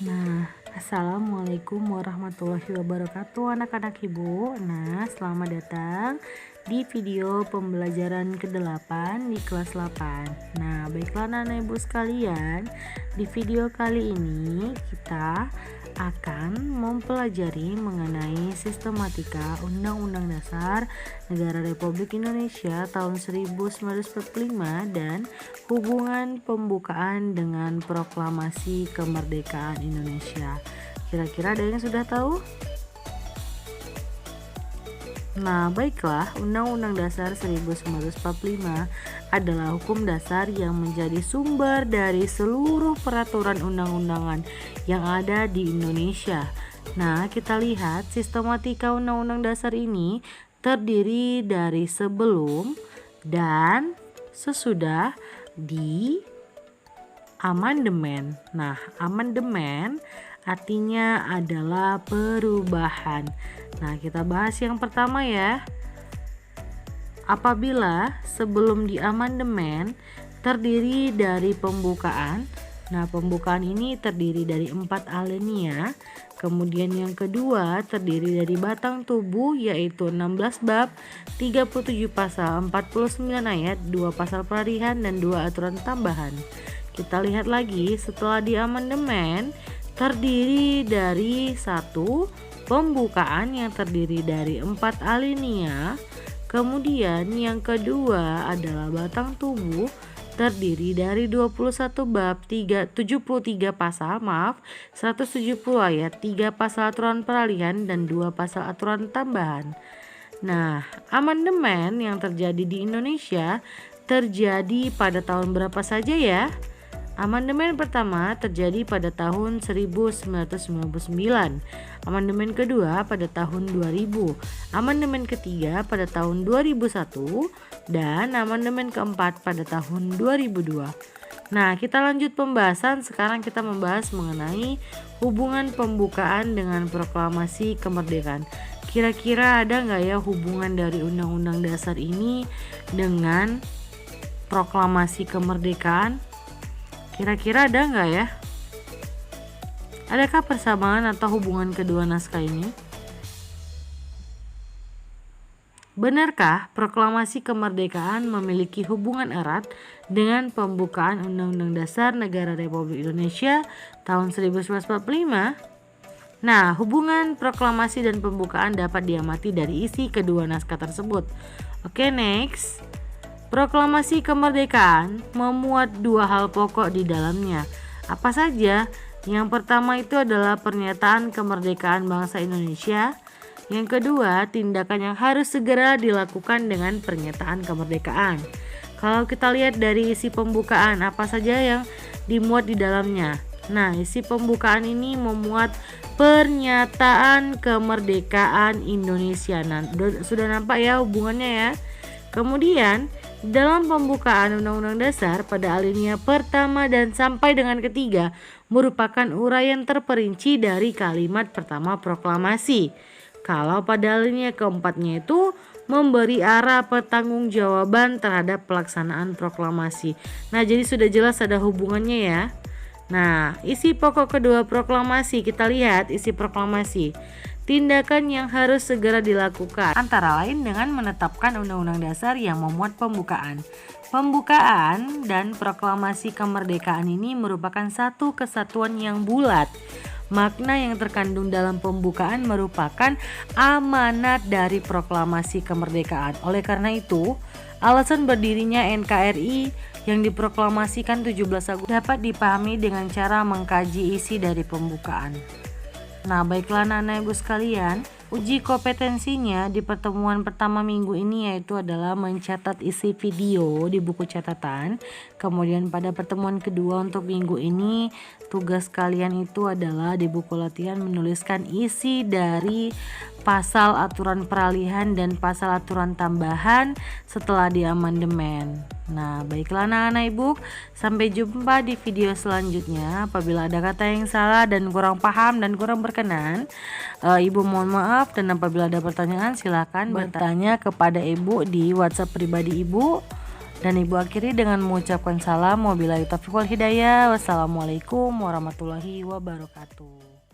Nah, Assalamualaikum warahmatullahi wabarakatuh anak-anak ibu. Nah, selamat datang di video pembelajaran ke-8 di kelas 8. Nah, baiklah anak-anak ibu sekalian, di video kali ini kita akan mempelajari mengenai sistematika Undang-Undang Dasar Negara Republik Indonesia tahun 1945 dan hubungan pembukaan dengan Proklamasi Kemerdekaan Indonesia. Kira-kira ada yang sudah tahu? Nah, baiklah, Undang-Undang Dasar 1945 adalah hukum dasar yang menjadi sumber dari seluruh peraturan undang-undangan yang ada di Indonesia. Nah, kita lihat sistematika Undang-Undang Dasar ini terdiri dari sebelum dan sesudah di amandemen. Nah, amandemen artinya adalah perubahan. Nah, kita bahas yang pertama ya. Apabila sebelum di amandemen terdiri dari pembukaan. Nah, pembukaan ini terdiri dari 4 alinea. Kemudian yang kedua terdiri dari batang tubuh yaitu 16 bab, 37 pasal, 49 ayat, 2 pasal peralihan dan 2 aturan tambahan. Kita lihat lagi, setelah di amandemen terdiri dari satu pembukaan yang terdiri dari 4 alinea. Kemudian yang kedua adalah batang tubuh terdiri dari 21 bab, 73 pasal, 170 ayat, 3 pasal aturan peralihan dan 2 pasal aturan tambahan. Nah, amandemen yang terjadi di Indonesia terjadi pada tahun berapa saja ya? Amandemen pertama terjadi pada tahun 1999, amandemen kedua pada tahun 2000, amandemen ketiga pada tahun 2001, dan amandemen keempat pada tahun 2002. Nah, kita lanjut pembahasan. Sekarang kita membahas mengenai hubungan pembukaan dengan proklamasi kemerdekaan. Kira-kira ada nggak ya hubungan dari Undang-Undang Dasar ini dengan proklamasi kemerdekaan? Kira-kira ada nggak ya? Adakah persamaan atau hubungan kedua naskah ini? Benarkah proklamasi kemerdekaan memiliki hubungan erat dengan pembukaan Undang-Undang Dasar Negara Republik Indonesia tahun 1945? Nah, hubungan proklamasi dan pembukaan dapat diamati dari isi kedua naskah tersebut. Oke, next. Proklamasi kemerdekaan memuat 2 hal pokok di dalamnya. Apa saja? Yang pertama itu adalah pernyataan kemerdekaan bangsa Indonesia. Yang kedua, tindakan yang harus segera dilakukan dengan pernyataan kemerdekaan. Kalau kita lihat dari isi pembukaan, apa saja yang dimuat di dalamnya? Nah, isi pembukaan ini memuat pernyataan kemerdekaan Indonesia. Nah, sudah nampak ya hubungannya ya. Kemudian dalam pembukaan Undang-Undang Dasar pada alinea pertama dan sampai dengan ketiga merupakan uraian terperinci dari kalimat pertama proklamasi. Kalau pada alinea keempatnya itu memberi arah pertanggungjawaban terhadap pelaksanaan proklamasi. Nah, jadi sudah jelas ada hubungannya ya. Nah, isi pokok kedua proklamasi, kita lihat isi proklamasi. Tindakan yang harus segera dilakukan antara lain dengan menetapkan Undang-Undang Dasar yang memuat pembukaan. Pembukaan dan proklamasi kemerdekaan ini merupakan satu kesatuan yang bulat. Makna yang terkandung dalam pembukaan merupakan amanat dari proklamasi kemerdekaan. Oleh karena itu, alasan berdirinya NKRI yang diproklamasikan 17 Agustus dapat dipahami dengan cara mengkaji isi dari pembukaan. Nah, baiklah anak-anak ibu sekalian, uji kompetensinya di pertemuan pertama minggu ini yaitu adalah mencatat isi video di buku catatan. Kemudian pada pertemuan kedua untuk minggu ini, tugas kalian itu adalah di buku latihan menuliskan isi dari pasal aturan peralihan dan pasal aturan tambahan setelah di amandemen. Nah, baiklah anak-anak ibu, sampai jumpa di video selanjutnya. Apabila ada kata yang salah dan kurang paham dan kurang berkenan, ibu mohon maaf, dan apabila ada pertanyaan silakan bertanya kepada ibu di WhatsApp pribadi ibu Dan Ibu akhiri dengan mengucapkan salam wabillahi taufiq wal hidayah. Wassalamualaikum warahmatullahi wabarakatuh.